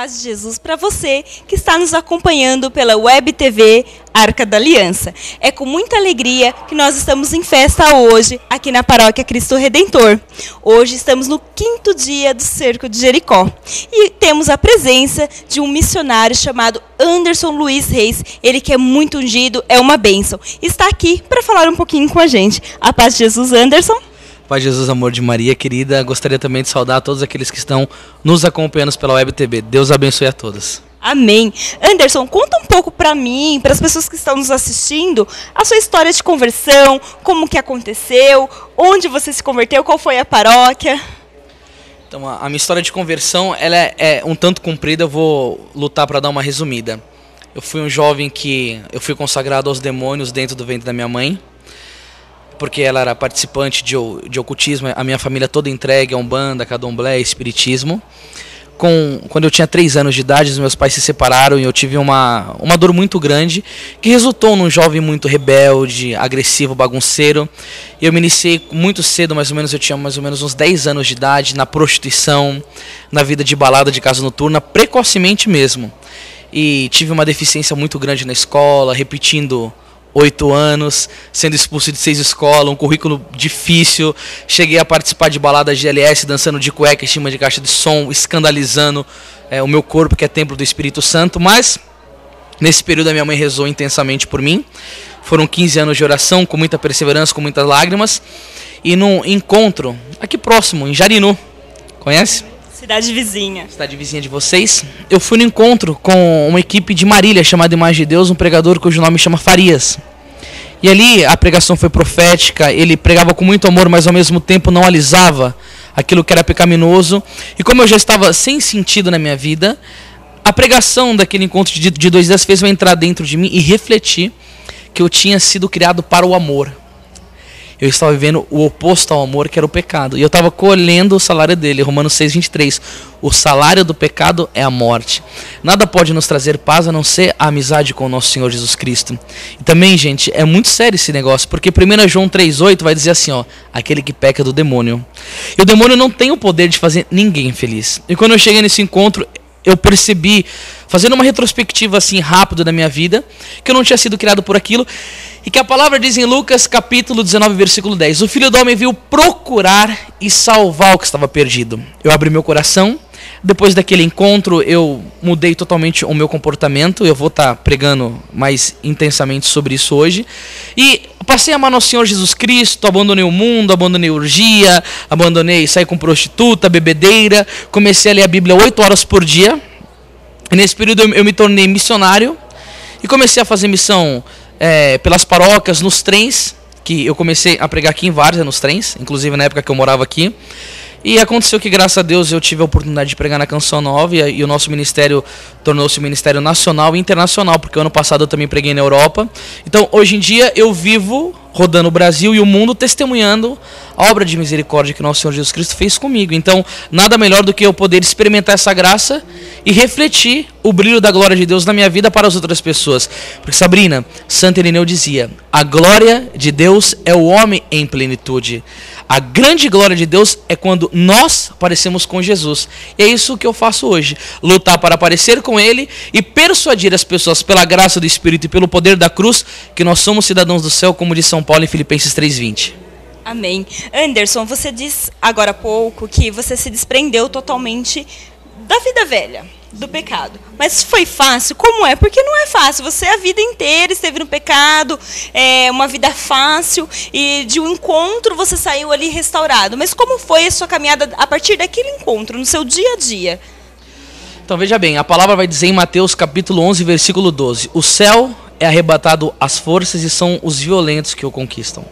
paz de Jesus para você que está nos acompanhando pela Web TV Arca da Aliança. É com muita alegria que nós estamos em festa hoje aqui na Paróquia Cristo Redentor. Hoje estamos no 5º dia do Cerco de Jericó e temos a presença de um missionário chamado Anderson Luiz Reis. Ele que é muito ungido, é uma bênção. Está aqui para falar um pouquinho com a gente. A paz de Jesus, Anderson. Paz de Jesus, amor de Maria, querida. Gostaria também de saudar todos aqueles que estão nos acompanhando pela Web TV. Deus abençoe a todos. Amém. Anderson, conta um pouco para mim, para as pessoas que estão nos assistindo, a sua história de conversão, como que aconteceu, onde você se converteu, qual foi a paróquia? Então, a minha história de conversão ela é um tanto comprida, eu vou lutar para dar uma resumida. Eu fui um jovem que eu fui consagrado aos demônios dentro do ventre da minha mãe, porque ela era participante de ocultismo, a minha família toda entregue a Umbanda, Candomblé, Espiritismo. Quando eu tinha 3 anos de idade, os meus pais se separaram e eu tive uma dor muito grande, que resultou num jovem muito rebelde, agressivo, bagunceiro. E eu me iniciei muito cedo, eu tinha mais ou menos uns 10 anos de idade, na prostituição, na vida de balada, de casa noturna, precocemente mesmo. E tive uma deficiência muito grande na escola, repetindo 8 anos, sendo expulso de 6 escolas, um currículo difícil. Cheguei a participar de baladas GLS, dançando de cueca em cima de caixa de som, escandalizando o meu corpo, que é templo do Espírito Santo. Mas, nesse período, a minha mãe rezou intensamente por mim. Foram 15 anos de oração, com muita perseverança, com muitas lágrimas. E num encontro, aqui próximo, em Jarinu, conhece? Cidade vizinha. Cidade vizinha de vocês. Eu fui no encontro com uma equipe de Marília, chamada Imagem de Deus, um pregador cujo nome chama Farias. E ali a pregação foi profética, ele pregava com muito amor, mas ao mesmo tempo não alisava aquilo que era pecaminoso. E como eu já estava sem sentido na minha vida, a pregação daquele encontro de 2 dias fez eu entrar dentro de mim e refletir que eu tinha sido criado para o amor. Eu estava vivendo o oposto ao amor, que era o pecado. E eu estava colhendo o salário dele, Romanos 6:23. O salário do pecado é a morte. Nada pode nos trazer paz a não ser a amizade com o nosso Senhor Jesus Cristo. E também, gente, é muito sério esse negócio, porque 1 João 3:8 vai dizer assim, ó, aquele que peca é do demônio. E o demônio não tem o poder de fazer ninguém feliz. E quando eu cheguei nesse encontro, eu percebi, fazendo uma retrospectiva assim rápida da minha vida, que eu não tinha sido criado por aquilo, e que a palavra diz em Lucas capítulo 19, versículo 10, o Filho do Homem veio procurar e salvar o que estava perdido. Eu abri meu coração, depois daquele encontro eu mudei totalmente o meu comportamento, eu vou estar pregando mais intensamente sobre isso hoje, e passei a amar nosso Senhor Jesus Cristo, abandonei o mundo, abandonei orgia, saí com prostituta, bebedeira, comecei a ler a Bíblia 8 horas por dia, e nesse período eu me tornei missionário, e comecei a fazer missão pelas paróquias, nos trens, que eu comecei a pregar aqui em Várzea, nos trens, inclusive na época que eu morava aqui. E aconteceu que, graças a Deus, eu tive a oportunidade de pregar na Canção Nova e o nosso ministério tornou-se um ministério nacional e internacional, porque o ano passado eu também preguei na Europa. Então, hoje em dia, eu vivo rodando o Brasil e o mundo testemunhando a obra de misericórdia que nosso Senhor Jesus Cristo fez comigo. Então, nada melhor do que eu poder experimentar essa graça e refletir o brilho da glória de Deus na minha vida para as outras pessoas. Porque Sabrina, Santo Irineu dizia, a glória de Deus é o homem em plenitude. A grande glória de Deus é quando nós parecemos com Jesus. E é isso que eu faço hoje. Lutar para parecer com Ele e persuadir as pessoas pela graça do Espírito e pelo poder da cruz que nós somos cidadãos do céu, como diz São Paulo em Filipenses 3:20. Amém. Anderson, você disse agora há pouco que você se desprendeu totalmente da vida velha, do pecado. Mas foi fácil? Como é? Porque não é fácil. Você a vida inteira esteve no pecado, uma vida fácil, e de um encontro você saiu ali restaurado. Mas como foi a sua caminhada a partir daquele encontro, no seu dia a dia? Então veja bem, a palavra vai dizer em Mateus capítulo 11, versículo 12, o céu é arrebatado às forças e são os violentos que o conquistam.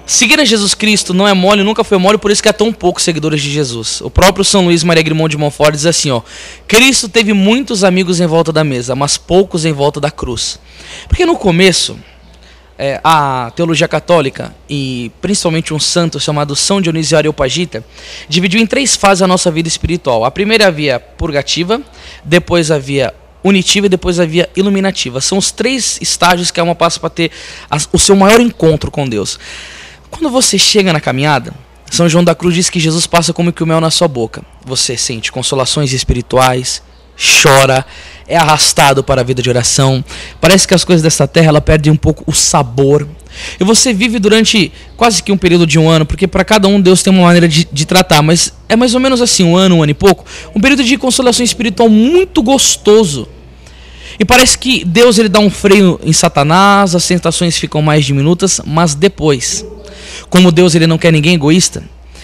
Seguir a Jesus Cristo não é mole, nunca foi mole, por isso que há tão poucos seguidores de Jesus. O próprio São Luís Maria Grimond de Montfort diz assim, ó, Cristo teve muitos amigos em volta da mesa, mas poucos em volta da cruz. Porque no começo, a teologia católica, e principalmente um santo chamado São Dionísio Areopagita, dividiu em 3 fases a nossa vida espiritual. A primeira havia purgativa, depois havia unitiva e depois havia iluminativa. São os 3 estágios que a alma passa para ter o seu maior encontro com Deus. Quando você chega na caminhada, São João da Cruz diz que Jesus passa como que o mel na sua boca. Você sente consolações espirituais, chora, é arrastado para a vida de oração. Parece que as coisas dessa terra ela perdem um pouco o sabor. E você vive durante quase que um período de um ano, porque para cada um Deus tem uma maneira de tratar, mas é mais ou menos assim, um ano e pouco, um período de consolação espiritual muito gostoso. E parece que Deus ele dá um freio em Satanás, as tentações ficam mais diminutas, mas depois, como Deus ele não quer ninguém egoísta,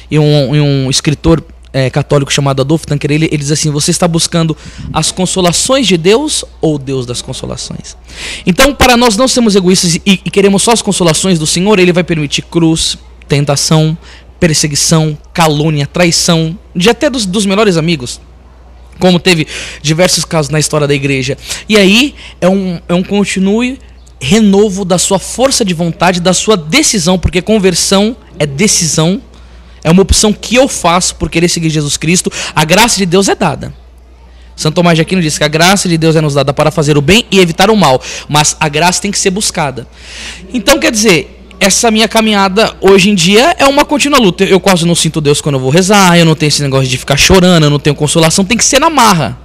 e um escritor católico chamado Adolfo Tanquer, ele diz assim: você está buscando as consolações de Deus ou Deus das consolações? Então, para nós não sermos egoístas e queremos só as consolações do Senhor, ele vai permitir cruz, tentação, perseguição, calúnia, traição, de até dos melhores amigos, como teve diversos casos na história da igreja. E aí é um continue renovo da sua força de vontade, da sua decisão, porque conversão é decisão. É uma opção que eu faço por querer seguir Jesus Cristo. A graça de Deus é dada. Santo Tomás de Aquino diz que a graça de Deus é nos dada para fazer o bem e evitar o mal. Mas a graça tem que ser buscada. Então, quer dizer, essa minha caminhada hoje em dia é uma contínua luta. Eu quase não sinto Deus quando eu vou rezar. Eu não tenho esse negócio de ficar chorando. Eu não tenho consolação. Tem que ser na marra.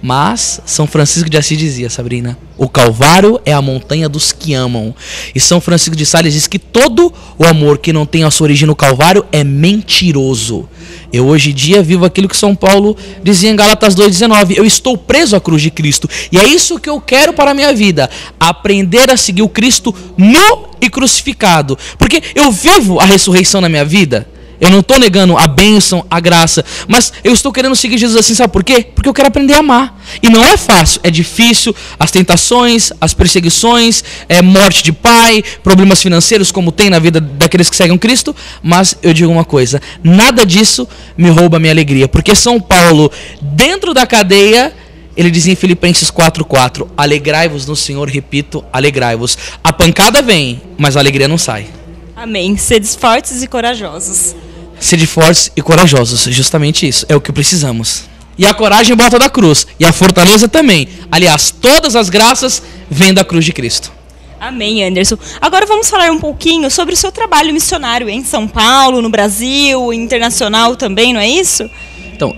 Mas São Francisco de Assis dizia, Sabrina, o Calvário é a montanha dos que amam. E São Francisco de Sales diz que todo o amor que não tem a sua origem no Calvário é mentiroso. Eu hoje em dia vivo aquilo que São Paulo dizia em Gálatas 2,19. Eu estou preso à cruz de Cristo. E é isso que eu quero para a minha vida. Aprender a seguir o Cristo nu e crucificado. Porque eu vivo a ressurreição na minha vida. Eu não estou negando a bênção, a graça, mas eu estou querendo seguir Jesus assim, sabe por quê? Porque eu quero aprender a amar. E não é fácil, é difícil, as tentações, as perseguições, morte de pai, problemas financeiros como tem na vida daqueles que seguem Cristo, mas eu digo uma coisa, nada disso me rouba a minha alegria, porque São Paulo, dentro da cadeia, ele dizia em Filipenses 4,4, alegrai-vos no Senhor, repito, alegrai-vos. A pancada vem, mas a alegria não sai. Amém. Sedes fortes e corajosos. Sede fortes e corajosos, justamente isso, é o que precisamos. E a coragem volta da cruz, e a fortaleza também. Aliás, todas as graças vêm da cruz de Cristo. Amém, Anderson. Agora vamos falar um pouquinho sobre o seu trabalho missionário em São Paulo, no Brasil, internacional também, não é isso? Então,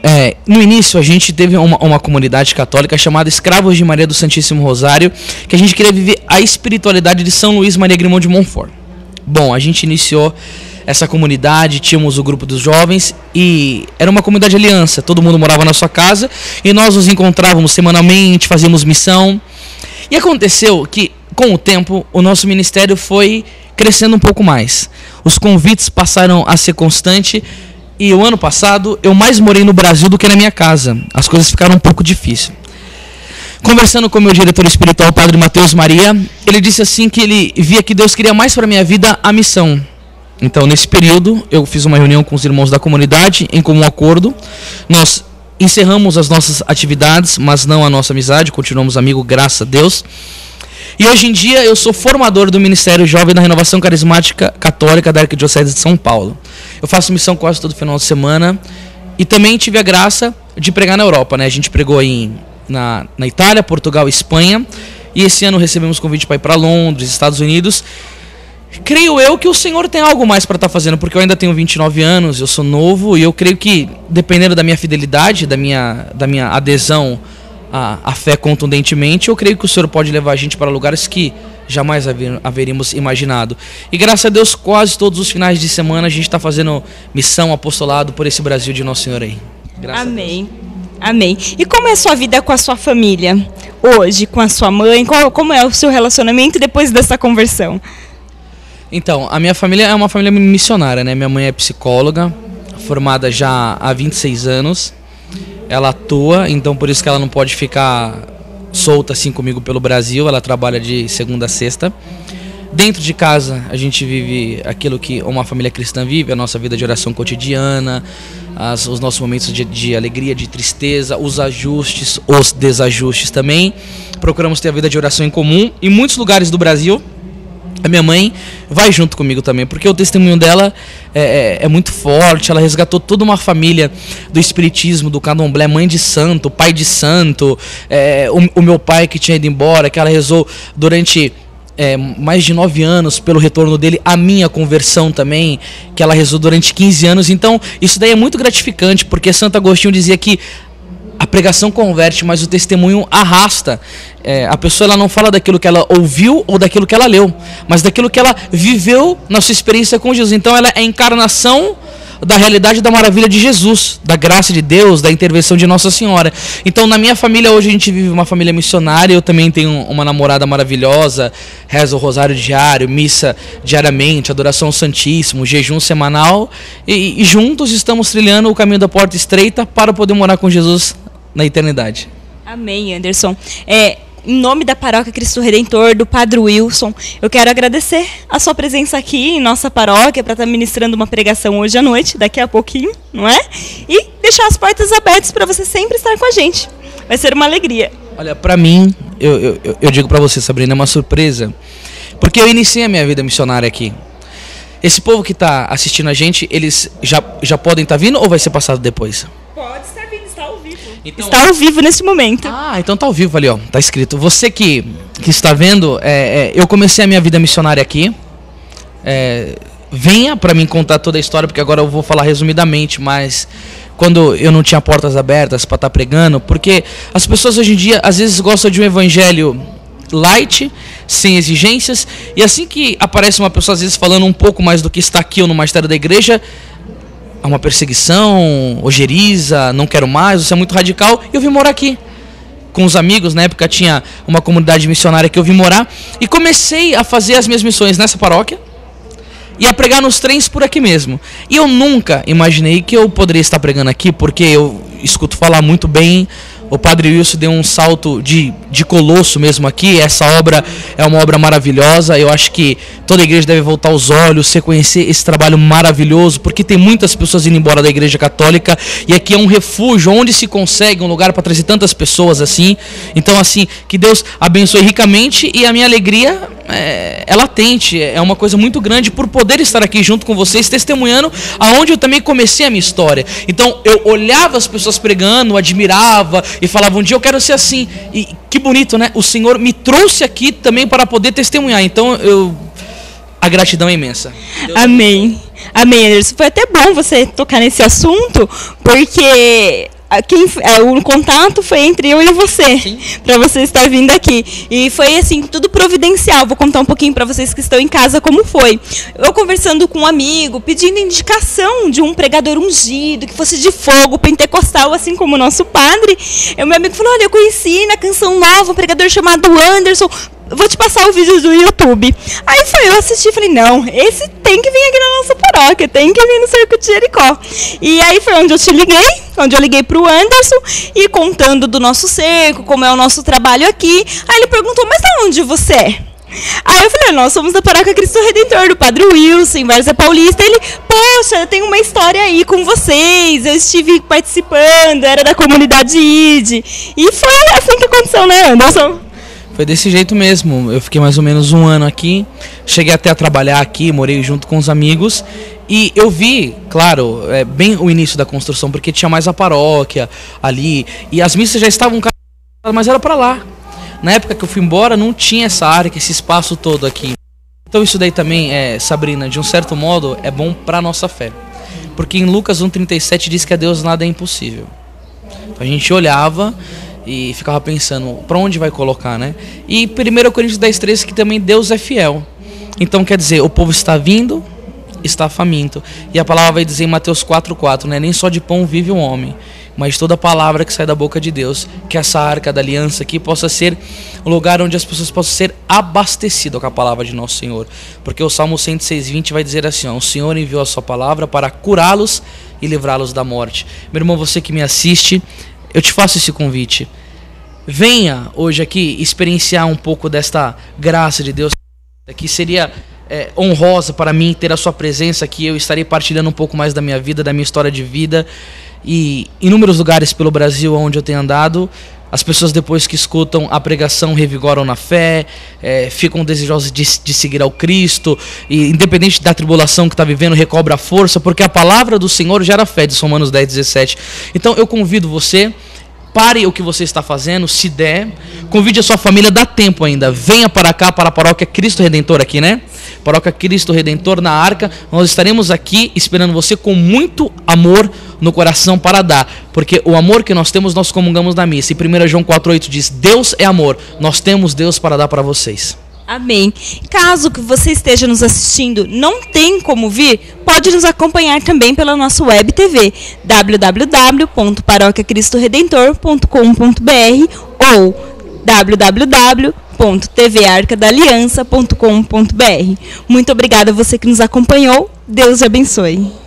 no início a gente teve uma comunidade católica chamada Escravos de Maria do Santíssimo Rosário, que a gente queria viver a espiritualidade de São Luís Maria Grimond de Montfort. Bom, a gente iniciou essa comunidade, tínhamos o grupo dos jovens e era uma comunidade de aliança, todo mundo morava na sua casa e nós nos encontrávamos semanalmente, fazíamos missão. E aconteceu que, com o tempo, o nosso ministério foi crescendo um pouco mais. Os convites passaram a ser constantes e o ano passado eu mais morei no Brasil do que na minha casa. As coisas ficaram um pouco difíceis. Conversando com o meu diretor espiritual, o Padre Mateus Maria, ele disse assim que ele via que Deus queria mais para a minha vida a missão. Então, nesse período, eu fiz uma reunião com os irmãos da comunidade, em comum acordo. Nós encerramos as nossas atividades, mas não a nossa amizade, continuamos amigos, graças a Deus. E hoje em dia eu sou formador do Ministério Jovem da Renovação Carismática Católica da Arquidiocese de São Paulo. Eu faço missão quase todo final de semana e também tive a graça de pregar na Europa, né? A gente pregou na Itália, Portugal e Espanha. E esse ano recebemos convite para ir para Londres, Estados Unidos. Creio eu que o Senhor tem algo mais para estar fazendo, porque eu ainda tenho 29 anos, eu sou novo, e eu creio que, dependendo da minha fidelidade, da minha adesão à fé contundentemente, eu creio que o Senhor pode levar a gente para lugares que jamais haveríamos imaginado. E graças a Deus, quase todos os finais de semana a gente está fazendo missão, apostolado por esse Brasil de Nosso Senhor aí. Graças Amém. Amém. E como é a sua vida com a sua família hoje, com a sua mãe? Como é o seu relacionamento depois dessa conversão? Então, a minha família é uma família missionária, né? Minha mãe é psicóloga, formada já há 26 anos. Ela atua, então por isso que ela não pode ficar solta assim comigo pelo Brasil. Ela trabalha de segunda a sexta. Dentro de casa, a gente vive aquilo que uma família cristã vive, a nossa vida de oração cotidiana, os nossos momentos de alegria, de tristeza, os ajustes, os desajustes também. Procuramos ter a vida de oração em comum. Em muitos lugares do Brasil, a minha mãe vai junto comigo também, porque o testemunho dela é muito forte. Ela resgatou toda uma família do espiritismo, do candomblé, mãe de santo, pai de santo, o meu pai que tinha ido embora, que ela rezou durante mais de 9 anos pelo retorno dele, a minha conversão também, que ela rezou durante 15 anos. Então isso daí é muito gratificante, porque Santo Agostinho dizia que a pregação converte, mas o testemunho arrasta. A pessoa ela não fala daquilo que ela ouviu ou daquilo que ela leu, mas daquilo que ela viveu na sua experiência com Jesus. Então ela é a encarnação da realidade da maravilha de Jesus, da graça de Deus, da intervenção de Nossa Senhora. Então na minha família hoje a gente vive uma família missionária. Eu também tenho uma namorada maravilhosa, rezo o rosário diário, missa diariamente, adoração ao Santíssimo, jejum semanal, e juntos estamos trilhando o caminho da porta estreita para poder morar com Jesus na eternidade. Amém, Anderson. Em nome da Paróquia Cristo Redentor, do Padre Wilson, eu quero agradecer a sua presença aqui em nossa paróquia para estar ministrando uma pregação hoje à noite, daqui a pouquinho, não é? E deixar as portas abertas para você sempre estar com a gente. Vai ser uma alegria. Olha, para mim, eu digo para você, Sabrina, é uma surpresa, porque eu iniciei a minha vida missionária aqui. Esse povo que está assistindo a gente, eles já podem estar vindo ou vai ser passado depois? Pode estar vindo, está ao vivo. Então, está ao vivo nesse momento. Então tá ao vivo ali, ó. Tá escrito. Você que está vendo, eu comecei a minha vida missionária aqui. Venha para mim contar toda a história, porque agora eu vou falar resumidamente, mas quando eu não tinha portas abertas para estar pregando, porque as pessoas hoje em dia às vezes gostam de um evangelho light, sem exigências, e assim que aparece uma pessoa às vezes falando um pouco mais do que está aqui ou no magistério da igreja, há uma perseguição, ojeriza, não quero mais, você é muito radical. E eu vim morar aqui com os amigos. Na época tinha uma comunidade missionária que eu vim morar, e comecei a fazer as minhas missões nessa paróquia e a pregar nos trens por aqui mesmo. E eu nunca imaginei que eu poderia estar pregando aqui, porque eu escuto falar muito bem. O Padre Wilson deu um salto de colosso mesmo aqui. Essa obra é uma obra maravilhosa. Eu acho que toda a igreja deve voltar os olhos, reconhecer esse trabalho maravilhoso, porque tem muitas pessoas indo embora da igreja católica, e aqui é um refúgio onde se consegue um lugar para trazer tantas pessoas assim. Então, assim, que Deus abençoe ricamente, e a minha alegria é latente, é uma coisa muito grande por poder estar aqui junto com vocês, testemunhando aonde eu também comecei a minha história. Então eu olhava as pessoas pregando, admirava e falava, um dia eu quero ser assim. E que bonito, né? O Senhor me trouxe aqui também para poder testemunhar. Então a gratidão é imensa. Amém. Amém, Anderson. Foi até bom você tocar nesse assunto, porque o contato foi entre eu e você, para você estar vindo aqui. E foi assim, tudo providencial. Vou contar um pouquinho para vocês que estão em casa como foi. Eu conversando com um amigo, pedindo indicação de um pregador ungido, que fosse de fogo, pentecostal, assim como o nosso padre. O meu amigo falou, olha, eu conheci na Canção Nova um pregador chamado Anderson, vou te passar o vídeo do YouTube. Aí eu assisti e falei, não, esse tem que vir aqui na nossa paróquia, tem que vir no Cerco de Jericó. E aí foi onde eu te liguei, onde eu liguei pro Anderson, e contando do nosso cerco, como é o nosso trabalho aqui. Aí ele perguntou, mas de onde você é? Aí eu falei, nós somos da Paróquia Cristo Redentor, do Padre Wilson, em Várzea Paulista. Ele, poxa, eu tenho uma história aí com vocês, eu estive participando, era da comunidade ID. E foi assim que aconteceu, né, Anderson? Foi desse jeito mesmo. Eu fiquei mais ou menos 1 ano aqui, cheguei até a trabalhar aqui, morei junto com os amigos, e eu vi, claro, bem o início da construção, porque tinha mais a paróquia ali, e as missas já estavam, mas era para lá. Na época que eu fui embora, não tinha essa área, esse espaço todo aqui. Então isso daí também, Sabrina, de um certo modo, é bom para a nossa fé. Porque em Lucas 1,37 diz que a Deus nada é impossível. Então a gente olhava e ficava pensando, para onde vai colocar, né? E 1 Coríntios 10,13, que também Deus é fiel. Então quer dizer, o povo está vindo, está faminto. E a palavra vai dizer em Mateus 4,4, né? Nem só de pão vive o homem, mas toda palavra que sai da boca de Deus. Que essa arca da aliança aqui possa ser um lugar onde as pessoas possam ser abastecidas com a palavra de nosso Senhor. Porque o Salmo 106,20 vai dizer assim, ó, o Senhor enviou a sua palavra para curá-los e livrá-los da morte. Meu irmão, você que me assiste, eu te faço esse convite. Venha hoje aqui experienciar um pouco desta graça de Deus, que seria honrosa para mim ter a sua presença aqui. Eu estarei partilhando um pouco mais da minha vida, da minha história de vida. E inúmeros lugares pelo Brasil onde eu tenho andado, as pessoas depois que escutam a pregação revigoram na fé, ficam desejosas de seguir ao Cristo, e independente da tribulação que está vivendo, recobra a força, porque a palavra do Senhor gera fé, diz Romanos 10,17. Então eu convido você, pare o que você está fazendo, se der, convide a sua família, dá tempo ainda, venha para cá, para a Paróquia Cristo Redentor aqui, né? Paróquia Cristo Redentor na Arca, nós estaremos aqui esperando você com muito amor no coração para dar, porque o amor que nós temos, nós comungamos na missa, e 1 João 4,8 diz, Deus é amor, nós temos Deus para dar para vocês. Amém. Caso que você esteja nos assistindo, não tem como vir, pode nos acompanhar também pela nossa web TV, www.paroquiacristoredentor.com.br ou www.tvarcadaliança.com.br. Muito obrigada a você que nos acompanhou. Deus te abençoe.